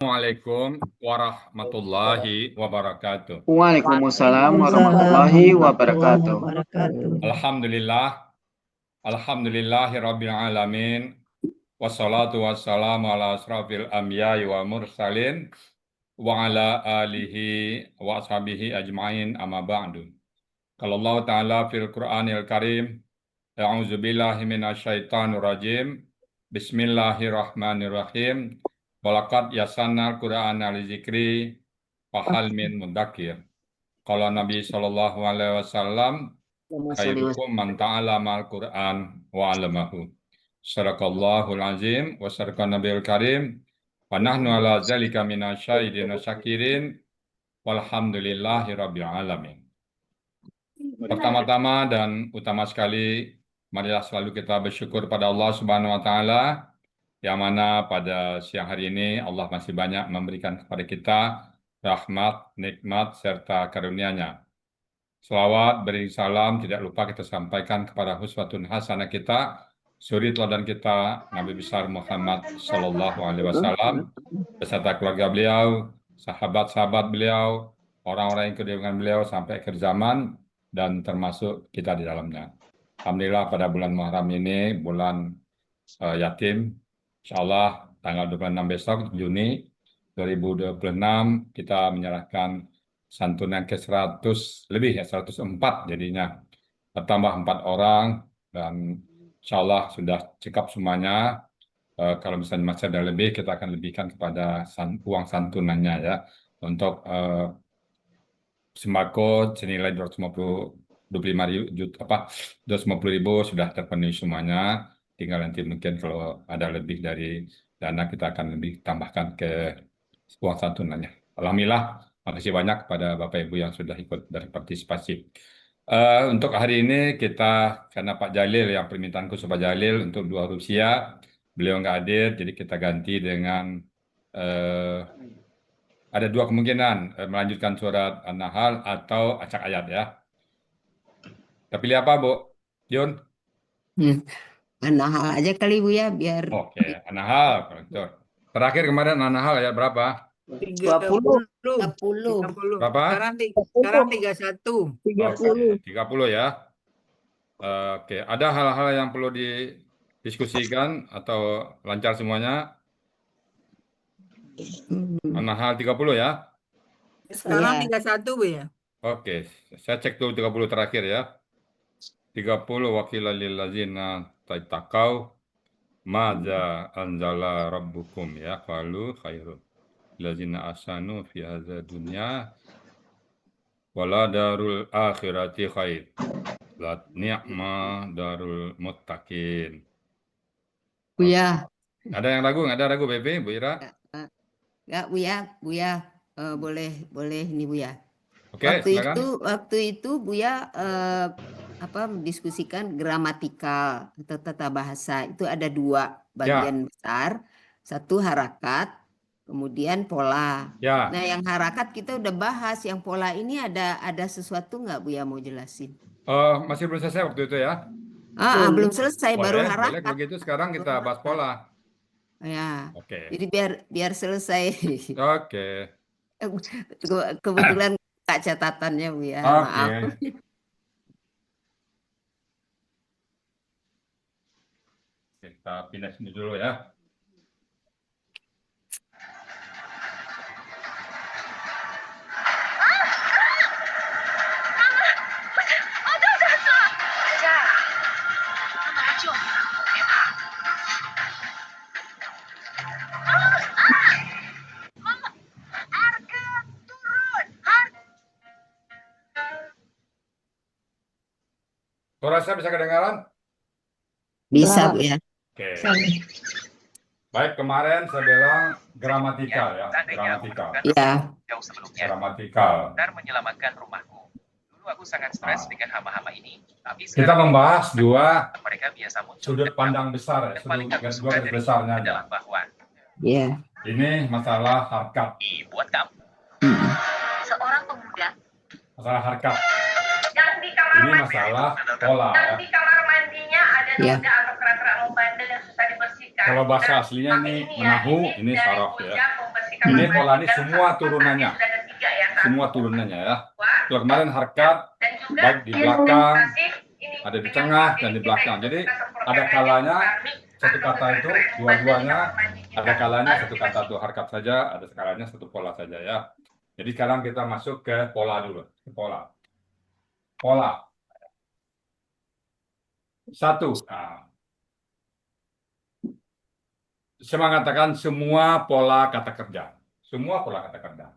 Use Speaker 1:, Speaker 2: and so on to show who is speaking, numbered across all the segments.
Speaker 1: Assalamualaikum warahmatullahi wabarakatuh.
Speaker 2: Waalaikumsalam
Speaker 3: Waalaikumsalam
Speaker 2: warahmatullahi
Speaker 3: warahmatullahi
Speaker 2: wabarakatuh.
Speaker 3: wabarakatuh.
Speaker 1: Alhamdulillah, alhamdulillahi rabbil alamin. Wassalatu wassalamu ala asrafil anbiya'i wa mursalin wa ala alihi wa ashabihi ajma'in amma ba'du. Kalau Allah Ta'ala fil Qur'anil Karim, a'udzu billahi minasyaitonir rajim. Bismillahirrahmanirrahim. Walaqad yassarnal Qur'ana lizikri fahal min mudzakir. Kalau Nabi Shallallahu Alaihi Wasallam, khairukum man ta'allama al-Quran wa 'allamahu. Sadaqallahul azim wa sadaqan nabiyul karim. Wa nahnu ala dzalika minasyahidin syakirin. Walhamdulillahi rabbil alamin. Pertama-tama dan utama sekali, marilah selalu kita bersyukur pada Allah Subhanahu wa taala, yang mana pada siang hari ini Allah masih banyak memberikan kepada kita rahmat, nikmat, serta karunia-Nya. Selawat, beri salam, tidak lupa kita sampaikan kepada huswatun hasanah kita, suri teladan kita, Nabi besar Muhammad Sallallahu Alaihi Wasallam, beserta keluarga beliau, sahabat-sahabat beliau, orang-orang yang ikut dengan beliau sampai akhir zaman, dan termasuk kita di dalamnya. Alhamdulillah pada bulan Muharram ini, bulan yatim, insya Allah tanggal 26 besok, Juni 2026, kita menyerahkan santunan ke 100 lebih ya, 104 jadinya. Bertambah 4 orang, dan insya Allah sudah cukup semuanya. Kalau misalnya masih ada lebih, kita akan lebihkan kepada uang santunannya ya. Untuk sembako senilai 250.000 sudah terpenuhi semuanya. Tinggal nanti mungkin kalau ada lebih dari dana, kita akan lebih tambahkan ke uang santunannya. Alhamdulillah, makasih banyak kepada Bapak Ibu yang sudah ikut dari partisipasi. Untuk hari ini karena Pak Jalil, yang permintaan khusus Pak Jalil untuk 2 Rusia, beliau nggak hadir, jadi kita ganti dengan ada 2 kemungkinan, melanjutkan surat An-Nahl atau acak ayat ya. Tapi pilih apa, Bu? Jun?
Speaker 3: An-Nahl aja kali Bu ya, biar
Speaker 1: Oke, An-Nahl. Terakhir kemarin An-Nahl ayat berapa?
Speaker 2: 20.
Speaker 3: 30.
Speaker 1: Berapa?
Speaker 4: Sekarang 31.
Speaker 1: Oke, 30 ya. Oke, ada hal-hal yang perlu didiskusikan atau lancar semuanya? An-Nahl 30 ya.
Speaker 4: Sekarang
Speaker 3: Iya.
Speaker 4: 31 Bu ya.
Speaker 1: Oke, saya cek dulu 30 terakhir ya. 30 wakilan lillazina taqau madza anzala rabbukum ya qalu khairu lillazina ahsanu fi hadza dunya wala darul akhirati khair la ni'ma darul muttaqin.
Speaker 3: Bu ya.
Speaker 1: Ada yang ragu? Nggak ada ragu, Bebe, Bu Ira?
Speaker 3: Enggak Bu ya. Boleh ini Bu ya.
Speaker 1: Oke, silakan.
Speaker 3: Waktu itu Bu ya mendiskusikan gramatikal atau tata bahasa. Itu ada 2 bagian besar. Satu harakat, kemudian pola.
Speaker 1: Ya.
Speaker 3: Nah, yang harakat kita udah bahas, yang pola ini ada sesuatu nggak Bu ya mau jelasin?
Speaker 1: Masih belum selesai waktu itu ya?
Speaker 3: Belum selesai, baru
Speaker 1: Boleh
Speaker 3: harakat.
Speaker 1: begitu, sekarang kita bahas pola.
Speaker 3: Ya.
Speaker 1: Oke.
Speaker 3: Jadi biar selesai.
Speaker 1: Oke.
Speaker 3: Kebetulan Kak catatannya Bu ya.
Speaker 1: Oke.
Speaker 3: Maaf.
Speaker 1: Kita pindah sini dulu ya. Suara saya bisa kedengaran?
Speaker 3: Bisa Bu ya.
Speaker 1: Oke. Baik, kemarin saya bilang gramatikal ya, gramatikal.
Speaker 3: Iya.
Speaker 5: Jauh sebelumnya.
Speaker 1: Gramatikal.
Speaker 5: Benar menyelamatkan rumahku. Dulu aku sangat stres dengan hama-hama ini, tapi
Speaker 1: Kita membahas 2
Speaker 5: mereka biasa muncul
Speaker 1: sudut pandang besar,
Speaker 5: yang paling aku
Speaker 1: dua
Speaker 5: suka
Speaker 1: garis
Speaker 5: dari
Speaker 1: besarnya.
Speaker 5: adalah bahwa
Speaker 3: Iya.
Speaker 1: Ini masalah harkat.
Speaker 5: buat kamu.
Speaker 6: Seorang pemuda
Speaker 1: Masalah harkat.
Speaker 6: yang di kamar
Speaker 1: Ini masalah pola ya.
Speaker 6: di kamar mandinya ada
Speaker 3: Iya.
Speaker 6: noda atau kerak-kerak membandel yang susah dibersihkan.
Speaker 1: Kalau bahasa aslinya ini menahu, ini saraf ya.
Speaker 6: Membersihkan
Speaker 1: Ini pola ini semua turunannya. Semua turunannya ya. Kalau kemarin harkat baik di belakang, ada di tengah dan di belakang. Jadi ada kalanya satu kata itu dua-duanya, ada kalanya satu kata itu harkat saja, ada kalanya satu pola saja ya. Jadi sekarang kita masuk ke pola dulu. Pola. Satu. Nah. Saya mengatakan semua pola kata kerja. Semua pola kata kerja.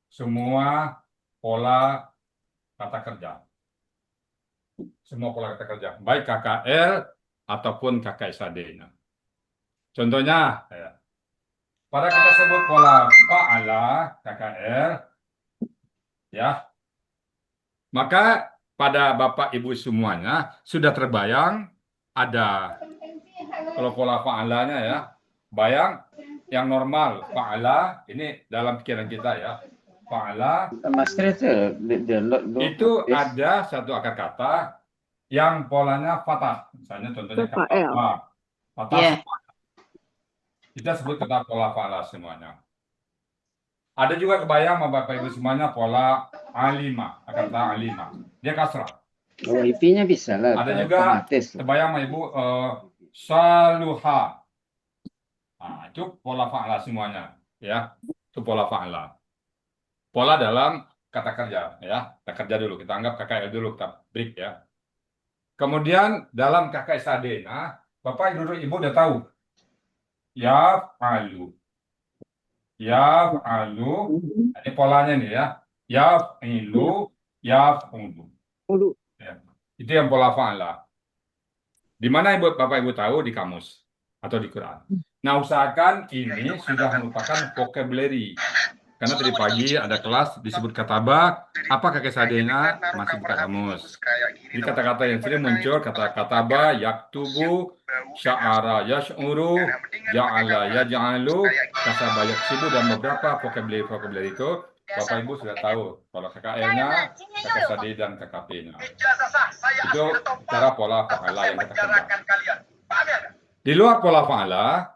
Speaker 1: Semua pola kata kerja. Semua pola kata kerja. Baik KKL ataupun KKSAD. Contohnya, ya. Pada kita sebut pola fa'ala KKL, ya. Maka pada Bapak Ibu semuanya sudah terbayang ada kalau pola fa'alanya ya, bayang yang normal fa'ala ini dalam pikiran kita ya. Fa'ala itu ada satu akar kata yang polanya fathah. Misalnya contohnya kata fathah.
Speaker 3: Yeah.
Speaker 1: Kita sebut kata pola fa'ala semuanya. Ada juga kebayang Bapak Ibu semuanya pola alima, kata alima. Dia kasrah.
Speaker 2: WiFi-nya bisa lah.
Speaker 1: Ada juga kebayang Ibu saluha. Nah, itu pola fa'ala semuanya, ya. Itu pola fa'ala. Pola dalam kata kerja, ya. Kata kerja dulu, kita anggap KKL dulu, kita break ya. Kemudian dalam KKSAD, nah, Bapak Ibu udah tahu. Ya fa'alu. Ya fa'alu. Ini polanya nih ya. Ya fa'ilu, ya fa'ulu. Ya. Itu yang pola fa'ala. Di mana Bapak Ibu tahu di kamus atau di Quran. Nah, usahakan ini sudah merupakan vocabulary. Karena tadi pagi ada kelas disebut kataba, apa KKSAD-nya masih buka kamus. Jadi kata-kata yang sering muncul kata kataba, yaktubu, sya'ara yash'uru, ja'ala yaj'alu, kasaba yaksibu dan beberapa vocabulary itu Bapak Ibu sudah tahu kalau KKL-nya, KKSAD dan KKP-nya. Itu cara pola fa'ala yang kita kerja. Di luar pola fa'ala,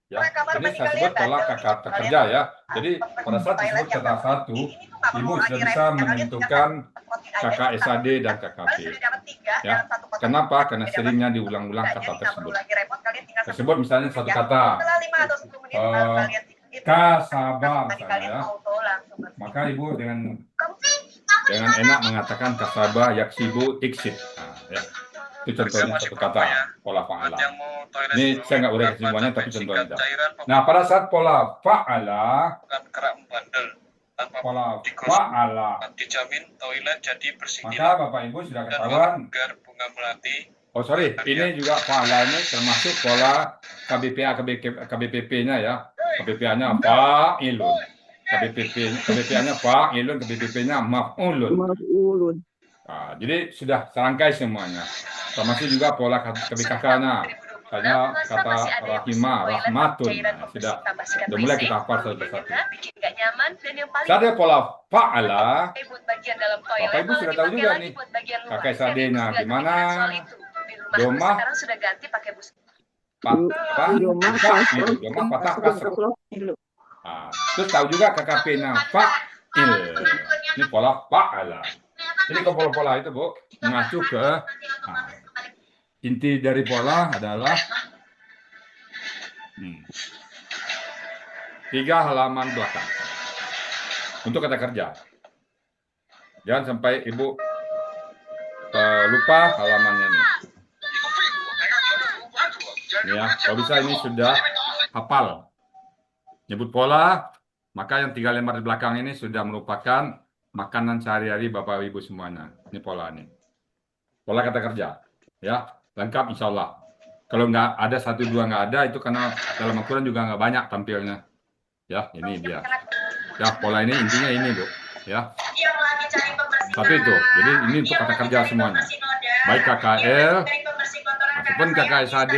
Speaker 1: ya, ini saya sebut pola kata kerja ya. Jadi pada saat disebut kata satu, Ibu sudah bisa menentukan KKSAD dan KKP. Ya. Kenapa? Karena seringnya diulang-ulang kata tersebut. Tersebut misalnya satu kata, kasaba misalnya ya. Maka Ibu dengan enak mengatakan kasaba yaksibu iksid. Nah, ya. Itu contohnya satu kata pola fa'ala. Ini saya nggak boleh kesimpulannya tapi contohnya. Nah, pada saat pola fa'ala,
Speaker 5: dijamin toilet jadi bersih.
Speaker 1: maka Bapak Ibu sudah ketahuan.
Speaker 5: Bunga melati.
Speaker 1: Oh sorry, ini juga fa'ala ini termasuk pola KBPA KBPP-nya ya. KBPA-nya fa'ilun. KBPA-nya fa'ilun, KBPP-nya maf'ulun. Nah, jadi sudah serangkai semuanya. Termasuk juga pola KBKK-nya. Misalnya kata rahimah, rahmatun. Nah, sudah mulai kita hafal satu persatu. Ada pola fa'ala. Bapak Ibu sudah tahu juga nih. KKSAD-nya gimana? Domah. Domah patah kasrah. Nah, terus tahu juga KKP-nya fa'il. Ini pola fa'ala. Jadi ke pola-pola itu Bu mengacu ke inti dari pola adalah 3 halaman belakang untuk kata kerja. Jangan sampai Ibu lupa halamannya ini. Ya, kalau bisa ini sudah hafal. Nyebut pola, maka yang 3 lembar di belakang ini sudah merupakan makanan sehari-hari Bapak Ibu semuanya. Ini pola ini. Pola kata kerja. Ya, lengkap insya Allah. Kalau nggak ada 1, 2 nggak ada, itu karena dalam Al-Quran juga nggak banyak tampilnya. Ya, ini dia. Ya, pola ini intinya ini, Bu. Ya. Satu itu. Jadi ini untuk kata kerja semuanya. Baik KKL, ataupun KKSAD,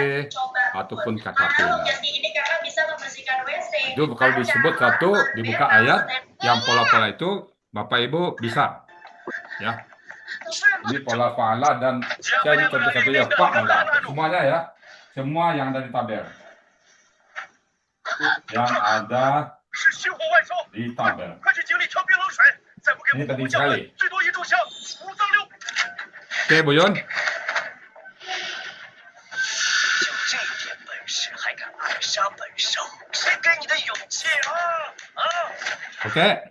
Speaker 1: ataupun KKP. Itu kalau disebut satu, dibuka ayat, yang pola-pola itu, Bapak Ibu bisa. Ya. Ini pola fa'ala dan saya ini contoh satunya fa'ala. Semuanya ya. Semua yang ada di tabel. Yang ada
Speaker 5: 是星火外烧，
Speaker 1: Di tab ya.
Speaker 5: 快去井里调冰冷水，再不给
Speaker 1: Ini
Speaker 5: 木
Speaker 1: penting
Speaker 5: 木降温
Speaker 1: sekali.，
Speaker 5: 最多1炷香，5脏六。
Speaker 1: Oke, Bu Yun.
Speaker 5: 就这点本事还敢扼杀本少，谁给你的勇气啊？啊！
Speaker 1: Oke.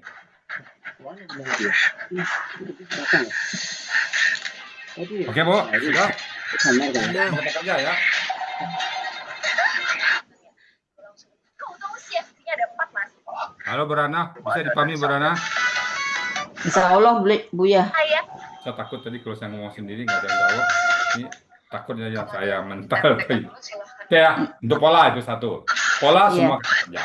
Speaker 2: Boleh bilang dia. Datang ya? Tadi
Speaker 1: Oke, Bu. Sudah.
Speaker 2: kamar kan?
Speaker 4: Udah.
Speaker 1: Mau kita kerja ya.
Speaker 6: 狗东西，ini ada 4 mas.
Speaker 1: Halo Bu Rana, bisa dipahami Bu Rana?
Speaker 7: Insya Allah Buya.
Speaker 6: Ayah,
Speaker 1: Saya takut tadi kalau saya ngomong sendiri nggak ada yang tahu. Ini takutnya yang saya mental. Oke ya, untuk pola itu satu. Pola
Speaker 3: Iya.
Speaker 1: semua kerja.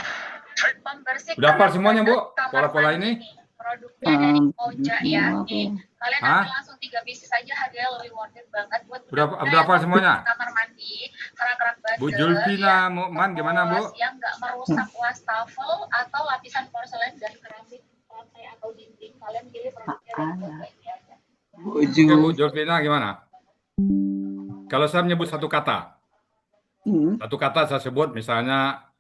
Speaker 6: membersihkan
Speaker 1: Udah hafal semuanya, Bu?
Speaker 6: kamar
Speaker 1: Pola-pola
Speaker 6: mandi
Speaker 1: ini?
Speaker 6: nih. Produknya dari Oja ya. Nih, kalian
Speaker 1: Hah?
Speaker 6: ambil langsung 3 pieces aja, harganya lebih worth it banget buat
Speaker 1: Udah
Speaker 6: bener-bener
Speaker 1: hafal
Speaker 6: yang
Speaker 1: semuanya?
Speaker 6: kamar mandi, kerak-kerak badan,
Speaker 1: Bu Julfina, Mukman gimana Bu?
Speaker 6: yang nggak merusak wastafel atau lapisan porselen dan keramik lantai atau dinding. Kalian pilih produknya dari Oja ini aja.
Speaker 1: Oke Bu Julfina gimana? Kalau saya menyebut satu kata, saya sebut misalnya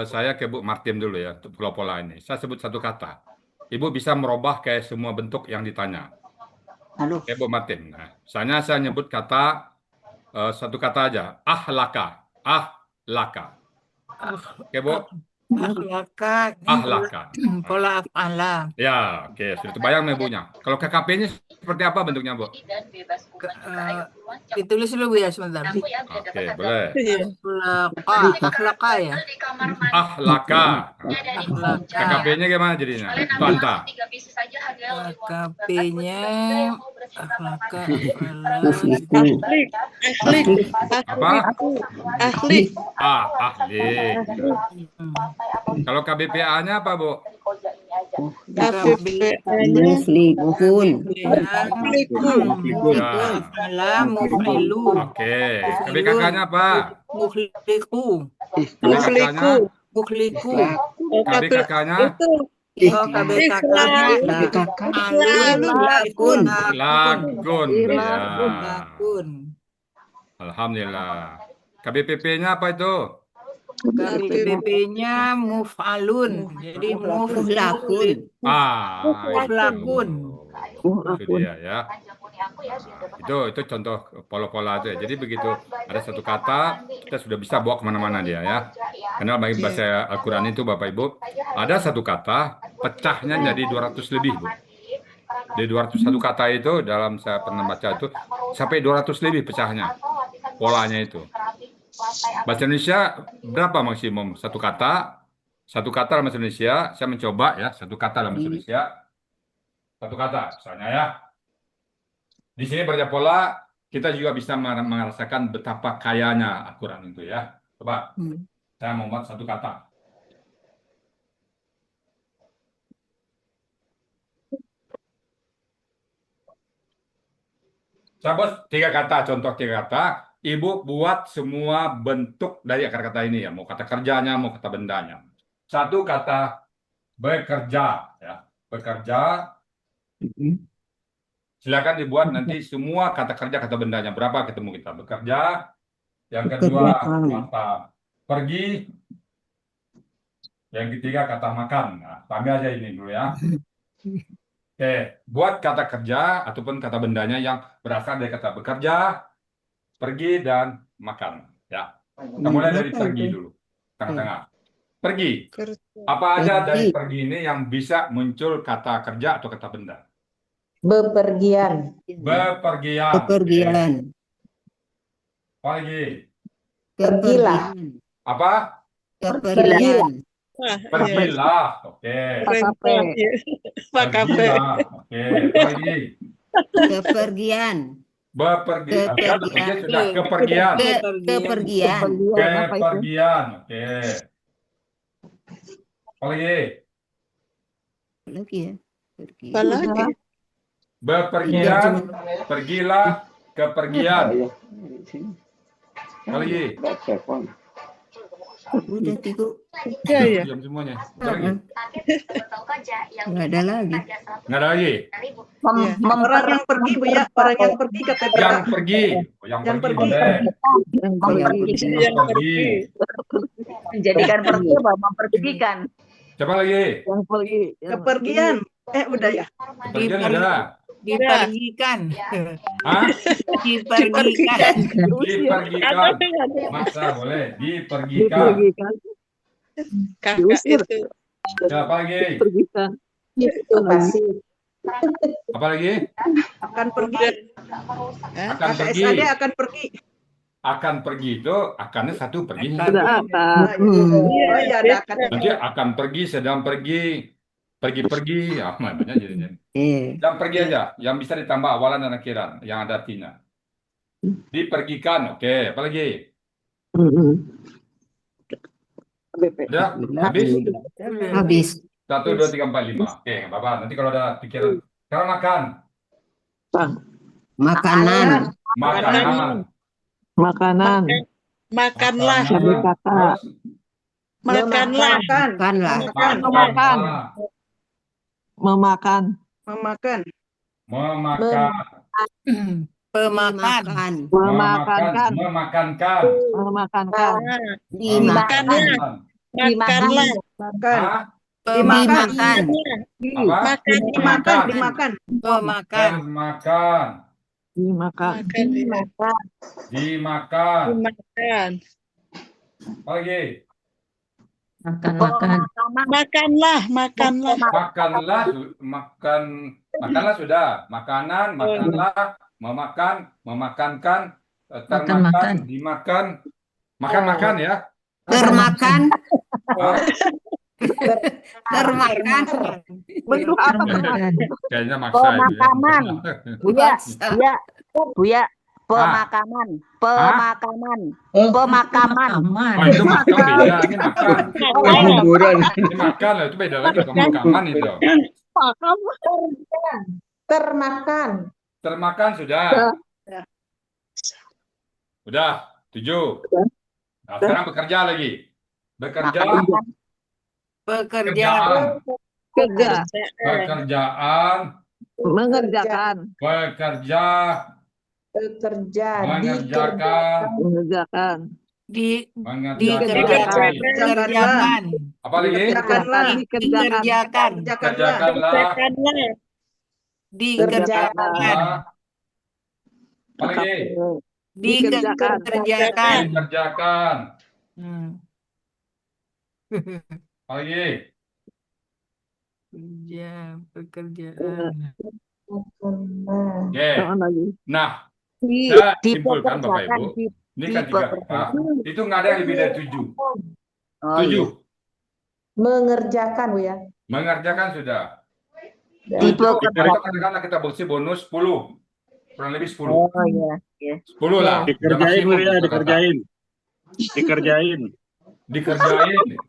Speaker 1: saya ke Bu Martin dulu ya, untuk pola-pola ini. Saya sebut satu kata. Ibu bisa merubah kayak semua bentuk yang ditanya.
Speaker 7: Halo.
Speaker 1: Oke Bu Martin. Nah, misalnya saya nyebut kata satu kata aja, ahlaka, ahlaka. Oke Bu,
Speaker 4: Akhlaka.
Speaker 1: ahlaka.
Speaker 4: Pola af'ala.
Speaker 1: Ya, oke, sudah terbayang ibunya. Kalau KKP-nya seperti apa bentuknya Bu?
Speaker 6: Dan bebas kuman juga. Ayo buruan cepet.
Speaker 4: Ditulis dulu Bu ya sebentar.
Speaker 6: Aku ya biar
Speaker 1: Oke,
Speaker 6: dapat harga
Speaker 1: boleh.
Speaker 4: Akhlaka. Akhlaka ya.
Speaker 6: di kamar mandi.
Speaker 1: Ahlaka.
Speaker 6: Dari
Speaker 4: Akhlaka.
Speaker 6: Oja.
Speaker 1: KKP-nya gimana jadinya?
Speaker 6: Kalian
Speaker 1: Itu
Speaker 6: ambil
Speaker 1: anta.
Speaker 6: langsung 3 pieces aja, harganya lebih worth it banget.
Speaker 4: KKP-nya akhlaka.
Speaker 1: Apa?
Speaker 8: Ahli.
Speaker 1: Ahli. Kalau KBPA-nya apa Bu?
Speaker 8: KBPA-nya
Speaker 3: Muflihun.
Speaker 1: Ya.
Speaker 4: Af'ala muf'ilu.
Speaker 1: Oke. KBKK-nya apa?
Speaker 4: Mukhliqu.
Speaker 1: KBKK-nya?
Speaker 4: Mukhliqu.
Speaker 1: KBKK-nya?
Speaker 4: Oh, KBKK-nya
Speaker 3: Lakun.
Speaker 1: Lagun. Ya.
Speaker 4: Lakun.
Speaker 1: Alhamdulillah. KBPP-nya apa itu?
Speaker 4: KBPP-nya muf'alun. Jadi
Speaker 3: Muhlakun.
Speaker 4: Muhlakun.
Speaker 1: Itu dia ya. Itu contoh pola-pola itu ya. Jadi begitu ada satu kata, kita sudah bisa bawa kemana-mana dia ya. Karena bagi bahasa Al-Quran itu Bapak Ibu, ada satu kata, pecahnya jadi 200 lebih Bu. Dari 201 kata itu, dalam saya pernah baca itu, sampai 200 lebih pecahnya. Polanya itu. Bahasa Indonesia berapa maksimum? Satu kata dalam bahasa Indonesia, saya mencoba ya, satu kata dalam bahasa Indonesia. Satu kata, misalnya ya. Di sini baca pola, kita juga bisa merasakan betapa kayanya Al-Quran itu ya. Coba, saya membuat satu kata. Saya buat 3 kata, contoh 3 kata. Ibu buat semua bentuk dari akar kata ini ya. Mau kata kerjanya, mau kata bendanya. Satu kata bekerja ya. Bekerja. Silakan dibuat nanti semua kata kerja, kata bendanya. Berapa ketemu kita? Bekerja. Yang kedua kata pergi. Yang ketiga kata makan. Nah, ambil aja ini dulu ya. Oke, buat kata kerja ataupun kata bendanya yang berasal dari kata bekerja, pergi, dan makan. Ya, kita mulai dari pergi dulu, tengah-tengah. Pergi. Apa aja dari pergi ini yang bisa muncul kata kerja atau kata benda?
Speaker 7: Bepergian.
Speaker 1: Bepergian.
Speaker 3: Kepergian.
Speaker 1: Apa lagi?
Speaker 7: Pergilah.
Speaker 1: Apa?
Speaker 3: Kepergian.
Speaker 1: Pergilah. Oke. Pergilah. Oke. Apa lagi?
Speaker 3: Kepergian.
Speaker 1: Bepergian.
Speaker 3: Kepergian.
Speaker 1: Sudah kepergian.
Speaker 3: Kepergian.
Speaker 1: Kepergian. Oke. Apa lagi?
Speaker 3: Lagi ya. Pergi.
Speaker 8: Apa lagi?
Speaker 1: Bepergian. Pergilah. Kepergian. Apa lagi?
Speaker 3: Udah 3.
Speaker 8: Ya.
Speaker 1: Diam semuanya. Apa lagi?
Speaker 3: Nggak ada lagi.
Speaker 1: Nggak ada lagi.
Speaker 8: Orang yang pergi Bu ya, orang yang pergi kata
Speaker 1: Yang pergi. Yang pergi. Boleh.
Speaker 8: yang pergi.
Speaker 7: Menjadikan pergi apa? Mempergikan.
Speaker 1: Siapa lagi?
Speaker 8: Yang pergi. Kepergian. Udah ya.
Speaker 1: Kepergian udah.
Speaker 4: Dipergikan.
Speaker 1: Hah?
Speaker 4: Dipergikan.
Speaker 1: Dipergikan. Masa boleh. Dipergikan.
Speaker 8: Dipergikan. Diusir.
Speaker 1: Siapa lagi?
Speaker 8: Dipergikan.
Speaker 7: Itu pasti.
Speaker 1: Apa lagi?
Speaker 8: Akan pergi.
Speaker 1: Akan pergi.
Speaker 8: SAD akan pergi.
Speaker 1: Akan pergi itu akannya satu pergi.
Speaker 8: Sudah akan.
Speaker 3: Hmm.
Speaker 8: Oh iya, ada akan.
Speaker 1: Nanti akan pergi, sedang pergi, pergi-pergi. Ah, namanya jadinya.
Speaker 3: Iya.
Speaker 1: Yang pergi aja, yang bisa ditambah awalan dan akhiran, yang ada artinya. Dipergikan, oke. Apa lagi? Udah? Habis?
Speaker 3: Habis.
Speaker 1: 1, 2, 3, 4, 5. Oke, nggak apa-apa. Nanti kalau ada pikiran. Sekarang makan.
Speaker 3: Makanan.
Speaker 1: Makanan.
Speaker 8: Makanan.
Speaker 5: Makanlah.
Speaker 1: Terus,
Speaker 5: Makanlah.
Speaker 3: Makanlah.
Speaker 1: makan.
Speaker 8: Memakan. Memakan.
Speaker 1: Memakan.
Speaker 4: Pemakan.
Speaker 3: Dimakan.
Speaker 8: Memakankan.
Speaker 1: Memakankan.
Speaker 8: Memakankan.
Speaker 3: Dimakan.
Speaker 5: Makanlah.
Speaker 8: Makan.
Speaker 1: Hah?
Speaker 3: Dimakan.
Speaker 1: Apa?
Speaker 8: Dimakan. Dimakan.
Speaker 4: Pemakan.
Speaker 1: Makan.
Speaker 8: Dimakan.
Speaker 1: Dimakan.
Speaker 5: Makan.
Speaker 1: Apa lagi?
Speaker 7: Makan.
Speaker 5: Makanlah. Makanlah.
Speaker 1: Makanlah, makanlah sudah. Makanan, makanlah, memakan, memakankan, termakan, dimakan, makan ya.
Speaker 3: Termakan.
Speaker 1: Oh,
Speaker 3: Termakan.
Speaker 8: Bentuk apa termakan?
Speaker 1: kayaknya maksa itu ya.
Speaker 7: Buya,
Speaker 1: pemakaman.
Speaker 7: pemakaman.
Speaker 1: Oh, itu makan beda. Ini makan. Ini makan lah, itu beda lagi. Pemakaman itu.
Speaker 7: Termakan.
Speaker 1: Termakan sudah. Udah, 7. Nah, sekarang bekerja lagi. Bekerja.
Speaker 4: Pekerjaan.
Speaker 8: Kerja.
Speaker 1: Pekerjaan.
Speaker 8: Mengerjakan.
Speaker 1: Bekerja.
Speaker 7: Bekerja.
Speaker 1: Mengerjakan.
Speaker 8: Mengerjakan.
Speaker 1: Mengerjakan.
Speaker 4: Dikerjakan.
Speaker 1: Apa lagi?
Speaker 8: Kerjakanlah.
Speaker 4: Dikerjakan.
Speaker 1: Kerjakanlah.
Speaker 4: Dikerjakan.
Speaker 1: Apa lagi?
Speaker 4: Dikerjakan.
Speaker 1: Dikerjakan. Apa lagi?
Speaker 4: Pekerjaan.
Speaker 1: Oke.
Speaker 8: Lagi.
Speaker 1: Nah, saya simpulkan Bapak Ibu. Ini kan 3 kata. Itu nggak ada yang lebih dari 7. 7.
Speaker 7: Mengerjakan, Bu ya.
Speaker 1: Mengerjakan sudah.
Speaker 7: Tipe
Speaker 1: Itu katakanlah kita bersih bonus 10. Kurang lebih 10.
Speaker 7: Oh iya.
Speaker 1: 10 lah.
Speaker 9: Dikerjain, Bu ya, dikerjain. Dikerjain.
Speaker 1: Dikerjain.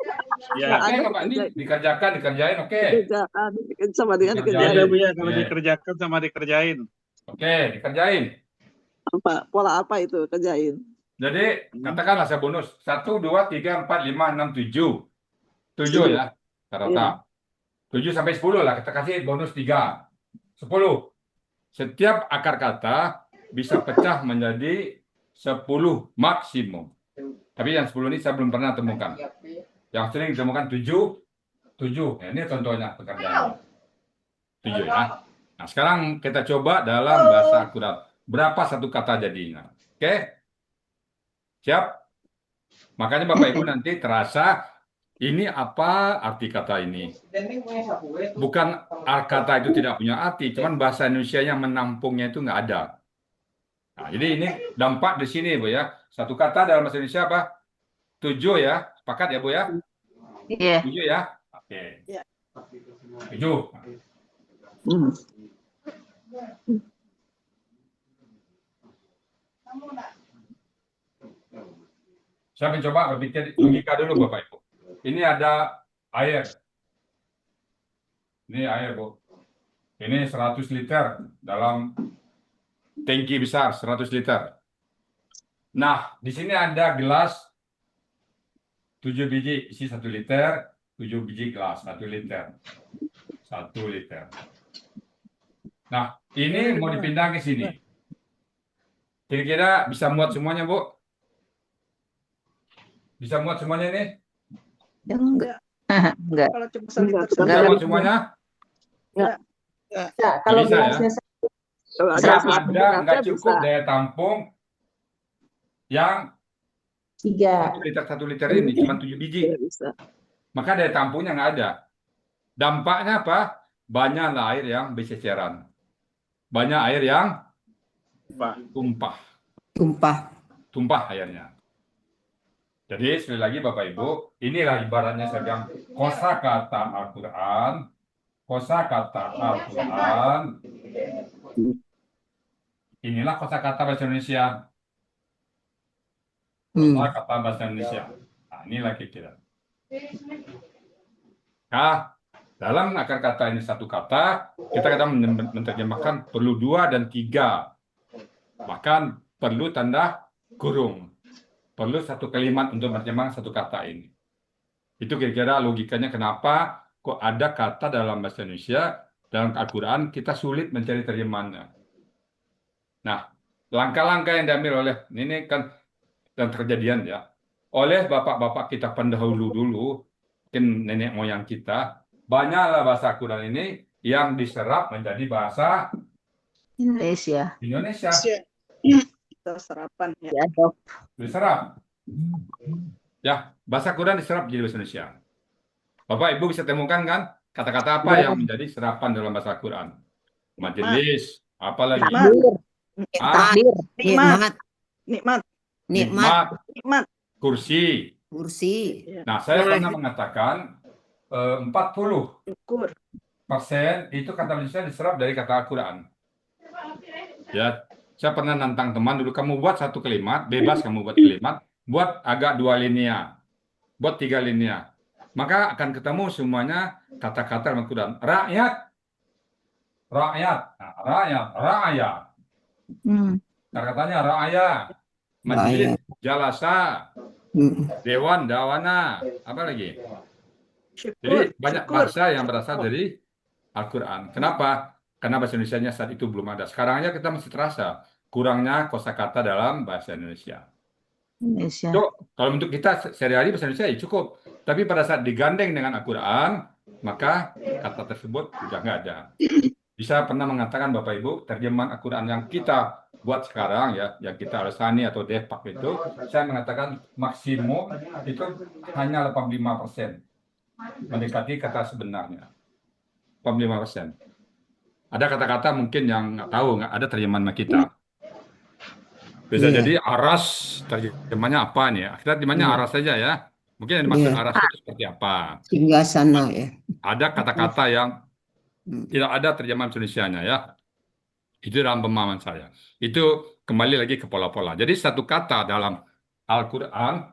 Speaker 9: Ya.
Speaker 1: Oke, Bapak, ini dikerjakan, dikerjain, oke.
Speaker 8: Dikerjakan. Sama dengan
Speaker 1: Dikerjain.
Speaker 9: Ada,
Speaker 8: dikerjain.
Speaker 9: Bu ya, kalau
Speaker 1: Oke.
Speaker 9: dikerjakan sama dikerjain.
Speaker 1: Oke, dikerjain.
Speaker 8: Apa? Pola apa itu? Kerjain.
Speaker 1: Jadi, katakanlah saya bonus. 1, 2, 3, 4, 5, 6, 7. 7 ya, rata. 7 sampai 10 lah, kita kasih bonus 3. 10. Setiap akar kata bisa pecah menjadi 10 maksimum. Tapi yang 10 ini saya belum pernah temukan. Yang sering ditemukan 7. 7. Ya, ini contohnya pekerjaan. 7 ya. Nah, sekarang kita coba dalam bahasa akurat. Berapa satu kata jadinya? Oke? Siap? Makanya Bapak Ibu nanti terasa ini apa arti kata ini. Bukan kata itu tidak punya arti, cuman bahasa Indonesia yang menampungnya itu nggak ada. Nah, jadi ini dampak di sini, Bu ya. Satu kata dalam bahasa Indonesia apa? 7 ya. Sepakat ya, Bu ya?
Speaker 7: Iya.
Speaker 1: 7 ya. Oke. 7. Saya mencoba berpikir logika dulu, Bapak Ibu. Ini ada air. Ini air, Bu. Ini 100 liter dalam tangki besar, 100 liter. Nah, di sini ada gelas 7 biji, isi 1 liter, 7 biji gelas, 1 liter. 1 liter. Nah, ini mau dipindah ke sini. Kira-kira bisa muat semuanya, Bu? Bisa muat semuanya ini?
Speaker 7: Enggak. Enggak.
Speaker 8: Kalau cuma salin
Speaker 7: Enggak,
Speaker 8: tersalin.
Speaker 1: Bisa
Speaker 7: Enggak.
Speaker 1: Pak semuanya?
Speaker 7: Bisa. Kalau
Speaker 1: Bisa ya?
Speaker 7: gelasnya
Speaker 8: Kalau ada
Speaker 1: Nggak
Speaker 8: satu
Speaker 1: ada, nggak
Speaker 8: berasa
Speaker 1: cukup
Speaker 8: bisa.
Speaker 1: daya tampung yang
Speaker 7: 3.
Speaker 1: 1 liter ini, cuma 7 biji.
Speaker 8: Ya, bisa.
Speaker 1: Maka daya tampungnya nggak ada. Dampaknya apa? Banyak air yang berceceran. Banyak air yang tumpah. Tumpah airnya. Jadi sekali lagi Bapak Ibu, inilah ibaratnya saya bilang kosakata Al-Quran. Kosakata Al-Quran. Inilah kosakata bahasa Indonesia. Kosakata bahasa Indonesia. Nah, inilah kira-kira. Nah, dalam akar kata ini satu kata, kita kadang menerjemahkan perlu 2 dan 3. Bahkan perlu tanda kurung. Perlu satu kalimat untuk menerjemahkan satu kata ini. Itu kira-kira logikanya kenapa kok ada kata dalam bahasa Indonesia, dalam Al-Quran, kita sulit mencari terjemahannya. Nah, langkah-langkah yang diambil oleh, ini kan dan kejadian ya, oleh bapak-bapak kita pendahulu dulu, mungkin nenek moyang kita, banyaklah bahasa Al-Quran ini yang diserap menjadi bahasa
Speaker 7: Indonesia.
Speaker 1: Indonesia.
Speaker 8: Kita sarapan ya.
Speaker 1: Diserap. Ya, bahasa Quran diserap jadi bahasa Indonesia. Bapak Ibu bisa temukan kan kata-kata apa yang menjadi serapan dalam bahasa Quran? Majelis, apalagi?
Speaker 7: Takdir.
Speaker 8: Nikmat.
Speaker 3: Nikmat.
Speaker 8: Nikmat.
Speaker 1: Nikmat, kursi. Nah, saya pernah mengatakan 40%
Speaker 8: Syukur.
Speaker 1: itu kata Indonesia diserap dari kata Al-Quran. Ya, saya pernah nantang teman dulu, kamu buat satu kalimat, bebas kamu buat kalimat, buat agak 2 linear, buat 3 linear. Maka akan ketemu semuanya kata-kata dalam Al-Quran. Rakyat, rakyat, nah, rakyat. Kata-katanya rakyat, majelis, jalasa, dewan, dawana, apa lagi? Jadi banyak bahasa yang berasal dari Al-Quran. Kenapa? Karena bahasa Indonesianya saat itu belum ada. Sekarang aja kita masih terasa kurangnya kosakata dalam bahasa Indonesia. So, kalau untuk kita sehari-hari bahasa Indonesia ya cukup. Tapi pada saat digandeng dengan Al-Quran, maka kata tersebut sudah nggak ada. Bisa pernah mengatakan Bapak Ibu, terjemahan Al-Quran yang kita buat sekarang ya, yang kita Al-Sani atau Depak itu, saya mengatakan maksimum itu hanya 85%. Mendekati kata sebenarnya. 85%. Ada kata-kata mungkin yang nggak tahu, nggak ada terjemahan sama kita. Bisa jadi aras, terjemahnya apa nih ya? Kita terjemahnya aras saja ya. Mungkin yang dimaksud aras itu seperti apa?
Speaker 3: Singgah sana ya.
Speaker 1: Ada kata-kata yang tidak ada terjemahan Indonesianya ya. Itu dalam pemahaman saya. Itu kembali lagi ke pola-pola. Jadi satu kata dalam Al-Quran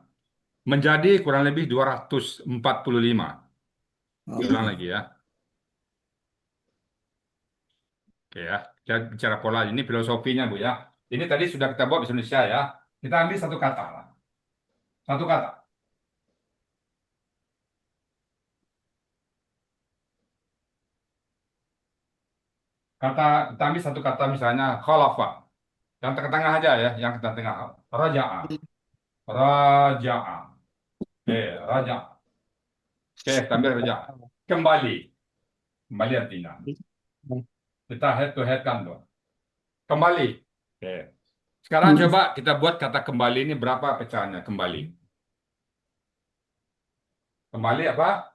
Speaker 1: menjadi kurang lebih 245. Ulang lagi ya. Oke ya, kita bicara pola ini filosofinya Bu ya. Ini tadi sudah kita buat bahasa Indonesia ya. Kita ambil satu kata lah. Satu kata. Kita ambil satu kata misalnya khalafa. Yang tengah-tengah aja ya, yang tengah-tengah. Raja'a. Raja'a. Oke, raja'a. Oke, kita ambil raja'a. Kembali. Kembali artinya. Kita head to head kan tuh. Kembali. Oke. Sekarang coba kita buat kata kembali ini berapa pecahannya kembali. Kembali apa?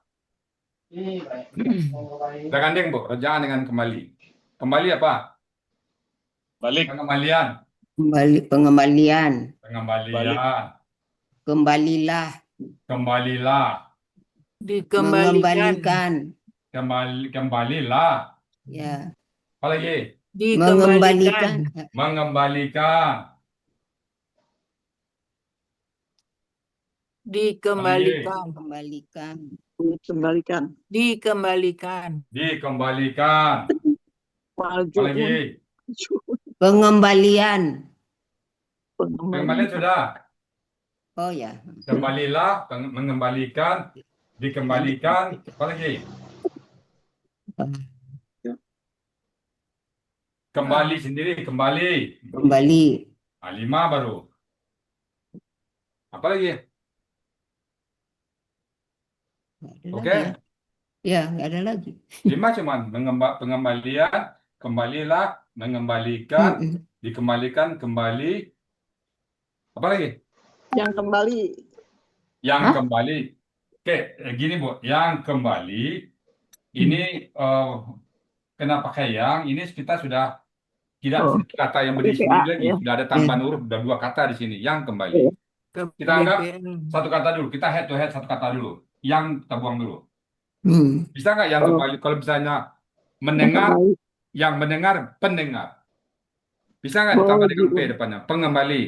Speaker 1: Kita gandeng Bu, rajaan dengan kembali. Kembali apa?
Speaker 9: Balik.
Speaker 1: Pengembalian.
Speaker 3: Pengembalian.
Speaker 1: Pengembalian.
Speaker 3: Kembalilah.
Speaker 1: Kembalilah.
Speaker 4: Dikembalikan.
Speaker 1: Kembalilah.
Speaker 3: Ya.
Speaker 1: Apa lagi?
Speaker 4: Dikembalikan.
Speaker 1: Mengembalikan.
Speaker 4: Dikembalikan.
Speaker 3: Kembalikan.
Speaker 8: Dikembalikan.
Speaker 4: Dikembalikan.
Speaker 1: Dikembalikan. Apa lagi?
Speaker 3: Pengembalian.
Speaker 1: Pengembalian sudah.
Speaker 3: Oh ya.
Speaker 1: Kembalilah, mengembalikan, dikembalikan. Apa lagi? Kembali sendiri, kembali.
Speaker 3: Kembali.
Speaker 1: 5 baru. Apa lagi?
Speaker 3: Nggak ada
Speaker 1: Oke?
Speaker 3: lagi ya. Ya, nggak ada lagi.
Speaker 1: 5 cuman pengembalian, kembalilah, mengembalikan,
Speaker 3: Mm-mm.
Speaker 1: dikembalikan, kembali. Apa lagi?
Speaker 8: Yang kembali.
Speaker 1: Yang
Speaker 7: Hah?
Speaker 1: kembali. Oke, gini Bu, yang kembali ini kena pakai yang ini kita sudah tidak
Speaker 7: Oh,
Speaker 1: kata yang berdiri
Speaker 7: BPA,
Speaker 1: sendiri lagi,
Speaker 7: ya.
Speaker 1: sudah ada tambahan huruf, sudah 2 kata di sini, yang kembali.
Speaker 4: Ke
Speaker 1: Kita anggap
Speaker 4: BPN.
Speaker 1: satu kata dulu, kita head to head satu kata dulu, yang kita buang dulu.
Speaker 3: Hmm.
Speaker 1: Bisa nggak yang
Speaker 7: Oh.
Speaker 1: kembali? Kalau misalnya
Speaker 7: Yang
Speaker 1: mendengar,
Speaker 7: kembali.
Speaker 1: yang mendengar, pendengar. Bisa nggak
Speaker 7: Oh,
Speaker 1: ditambah dengan
Speaker 7: gitu.
Speaker 1: P depannya? Pengembali.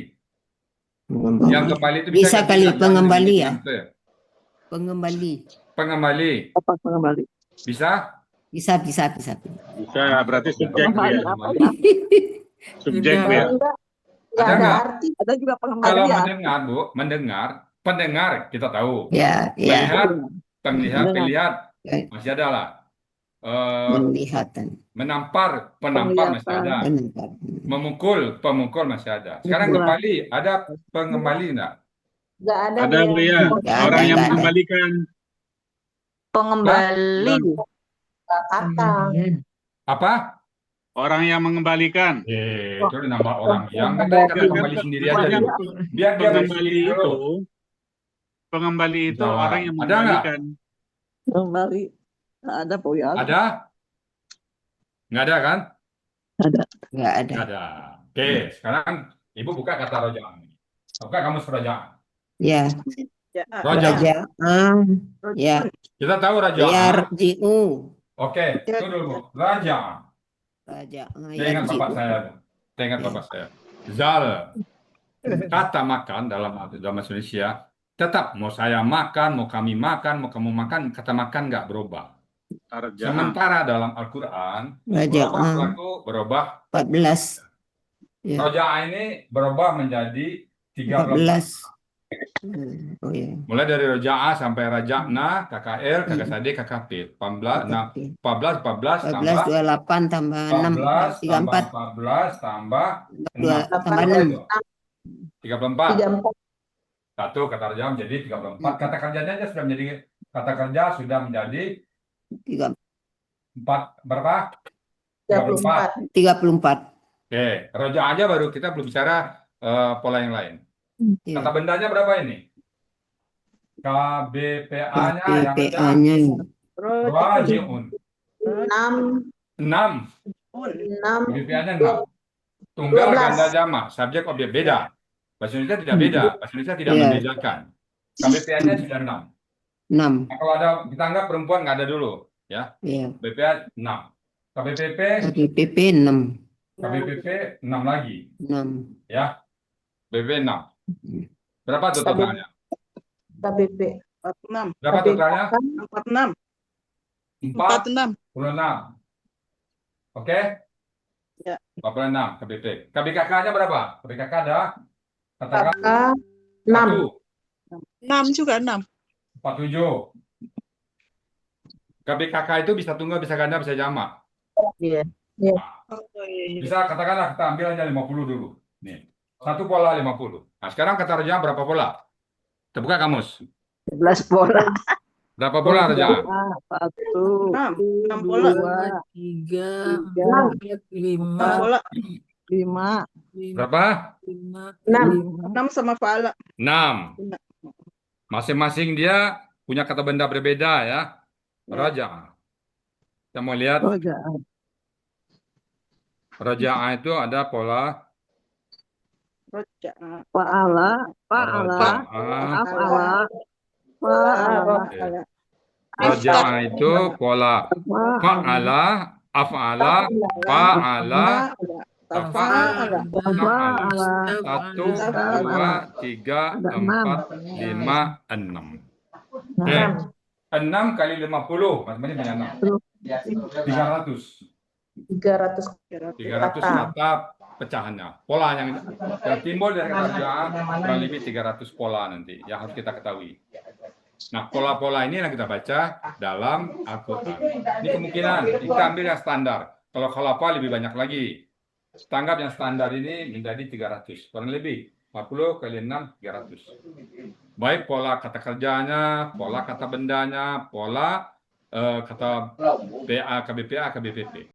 Speaker 7: Mengembali.
Speaker 1: Yang kembali itu
Speaker 3: Bisa
Speaker 1: ganti
Speaker 3: kali
Speaker 1: yang
Speaker 3: pengembali
Speaker 1: dengan
Speaker 3: ya.
Speaker 1: P.
Speaker 3: Pengembali.
Speaker 1: Pengembali.
Speaker 7: Apa pengembali?
Speaker 1: Bisa?
Speaker 3: Bisa.
Speaker 9: Bisa, berarti subjek Bu
Speaker 7: Pengembali
Speaker 9: ya.
Speaker 7: apa ya?
Speaker 9: Subjek Bu
Speaker 4: Tidak.
Speaker 9: ya.
Speaker 7: Enggak
Speaker 1: Ada
Speaker 7: ada
Speaker 1: nggak?
Speaker 7: arti. Ada juga
Speaker 1: Kalau
Speaker 7: pengembalian.
Speaker 1: mendengar, Bu, mendengar, pendengar kita tahu.
Speaker 3: Ya, ya.
Speaker 1: Melihat, penglihat,
Speaker 7: Mendengar.
Speaker 1: pelihat,
Speaker 3: Ya,
Speaker 1: masih ada lah.
Speaker 3: penglihatan.
Speaker 1: Menampar, penampar masih
Speaker 7: Penglihatan.
Speaker 1: ada.
Speaker 3: Pendengar.
Speaker 1: Memukul, pemukul masih ada. Sekarang
Speaker 7: Pemukulan.
Speaker 1: kembali, ada pengembali enggak?
Speaker 7: Enggak ada
Speaker 9: Ada Bu ya.
Speaker 3: Nggak ada,
Speaker 9: Orang yang
Speaker 3: nggak ada.
Speaker 9: mengembalikan.
Speaker 7: pengembali. Kata.
Speaker 1: Apa?
Speaker 9: Orang yang mengembalikan.
Speaker 1: Itu nambah orang yang kan tadi kata kembali sendiri aja
Speaker 9: Yang
Speaker 1: dulu. Biar dia
Speaker 9: pengembali
Speaker 1: bersendiri
Speaker 9: itu,
Speaker 1: dulu.
Speaker 9: pengembali itu
Speaker 1: Jawab.
Speaker 9: orang yang
Speaker 1: Ada nggak?
Speaker 9: mengembalikan.
Speaker 7: Kembali. Ada Bu ya.
Speaker 1: Ada? Nggak ada kan?
Speaker 7: Ada.
Speaker 3: Nggak ada.
Speaker 1: Nggak ada. Oke, sekarang Ibu buka kata rojaan. Buka kamus rojaan.
Speaker 3: Ya.
Speaker 1: Rojaan.
Speaker 3: Raja'ah. Ya.
Speaker 1: Kita tahu rojaan.
Speaker 3: Yarji'u.
Speaker 1: Oke, itu dulu. Rojaan.
Speaker 3: Raja'ah.
Speaker 1: Saya ingat bapak
Speaker 3: Yarji'u.
Speaker 1: saya. Saya ingat bapak saya. Zal. Kata makan dalam bahasa Indonesia tetap mau saya makan, mau kami makan, mau kamu makan, kata makan nggak berubah.
Speaker 9: Arja'ah.
Speaker 1: Sementara dalam Al-Quran
Speaker 3: Raja'ah.
Speaker 1: berubah
Speaker 3: 14. Ya.
Speaker 1: Roja'ah ini berubah menjadi 34.
Speaker 3: 14. Oh ya.
Speaker 1: Mulai dari Roja'ah sampai Raja'na, KKL, KKSAD, KKP. 14
Speaker 3: 14, 28 tambah 6,
Speaker 1: 14 tambah
Speaker 3: 34.
Speaker 1: 14 tambah
Speaker 3: 6.
Speaker 1: 34. Satu kata kerja menjadi 34. Kata kerjanya aja sudah menjadi kata kerja sudah menjadi 4 berapa? 34.
Speaker 3: 34.
Speaker 1: Oke, Roja'ah aja baru kita belum bicara pola yang lain.
Speaker 3: Ya.
Speaker 1: Kata bendanya berapa ini? KBPA-nya yang ada
Speaker 3: BPA-nya
Speaker 1: Raji'un.
Speaker 7: 6.
Speaker 1: 6.
Speaker 7: 6.
Speaker 1: KBPA-nya 6. Tunggal
Speaker 7: 12.
Speaker 1: ganda jamak, subjek objek beda. Bahasa Indonesia tidak beda. Bahasa Indonesia tidak
Speaker 3: Iya.
Speaker 1: membedakan. KBPA-nya sudah 6.
Speaker 3: 6.
Speaker 1: Nah, kalau ada kita anggap perempuan nggak ada dulu, ya.
Speaker 3: Ya.
Speaker 1: BPA 6. KBPP
Speaker 3: KBPP 6.
Speaker 1: KBPP 6 lagi,
Speaker 3: 6.
Speaker 1: ya. BPP 6. Berapa tuh totalnya?
Speaker 7: KBP.
Speaker 8: 46.
Speaker 1: Berapa totalnya?
Speaker 8: 46.
Speaker 1: 46.
Speaker 8: 46.
Speaker 1: Oke?
Speaker 8: Ya.
Speaker 1: 46 KBP. KBKK-nya berapa? KBKK ada katakan
Speaker 7: KK 6.
Speaker 8: 6 juga 6.
Speaker 1: 47. KBKK itu bisa tunggal, bisa ganda, bisa jamak.
Speaker 7: Iya.
Speaker 8: Oh, iya.
Speaker 1: Bisa katakanlah kita ambil aja 50 dulu. Nih. Satu pola 50. Nah, sekarang kata roja'ah berapa pola? Kita buka kamus.
Speaker 7: 11 pola.
Speaker 1: Berapa pola roja'ah?
Speaker 7: 1,
Speaker 8: 6 pola.
Speaker 4: 3,
Speaker 7: 3,
Speaker 8: 6
Speaker 4: 5,
Speaker 8: pola.
Speaker 7: 5.
Speaker 1: Berapa?
Speaker 8: 6 sama fa'ala.
Speaker 1: 6. Masing-masing dia punya kata benda berbeda ya. Roja'ah. Kita mau lihat roja'ah itu ada pola
Speaker 8: Roja'ah.
Speaker 7: Fa'ala.
Speaker 1: roja'ah.
Speaker 7: Af'ala. Fa'ala.
Speaker 1: Roja'ah itu pola fa'ala, af'ala, fa'ala,
Speaker 8: Tafa'ala.
Speaker 1: taf'ala. 1, 2, 3, 4, 5, 6. Oke. 6 kali 50, mas-mas banyak 6. 300. 300 kata pecahannya. Pola yang timbul dari kata roja'ah kurang lebih 300 pola nanti yang harus kita ketahui. Nah, pola-pola ini yang kita baca dalam Al-Quran. Ini kemungkinan kita ambil yang standar. Kalau apa lebih banyak lagi. Tanggap yang standar ini menjadi 300. Kurang lebih 40 kali 6, 300. Baik pola kata kerjanya, pola kata bendanya, pola kata PA, KBPA, KBPP.